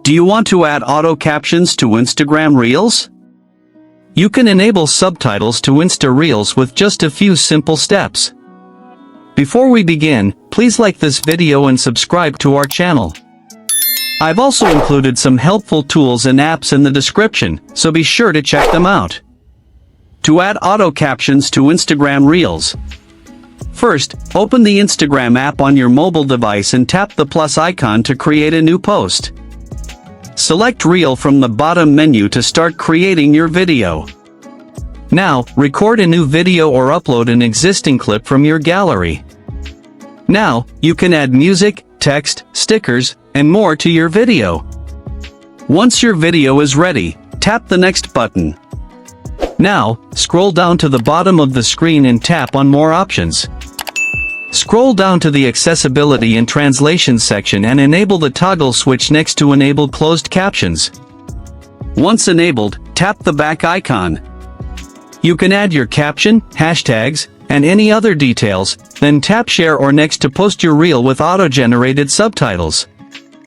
Do you want to add auto captions to Instagram Reels? You can enable subtitles to Insta Reels with just a few simple steps. Before we begin, please like this video and subscribe to our channel. I've also included some helpful tools and apps in the description, so be sure to check them out. To add auto captions to Instagram Reels. First, open the Instagram app on your mobile device and tap the plus icon to create a new post. Select Reel from the bottom menu to start creating your video. Now, record a new video or upload an existing clip from your gallery. Now, you can add music, text, stickers, and more to your video. Once your video is ready, tap the next button. Now, scroll down to the bottom of the screen and tap on More Options. Scroll down to the Accessibility and Translation section and enable the toggle switch next to Enable Closed Captions. Once enabled, tap the back icon. You can add your caption, hashtags, and any other details, then tap Share or Next to post your reel with auto-generated subtitles.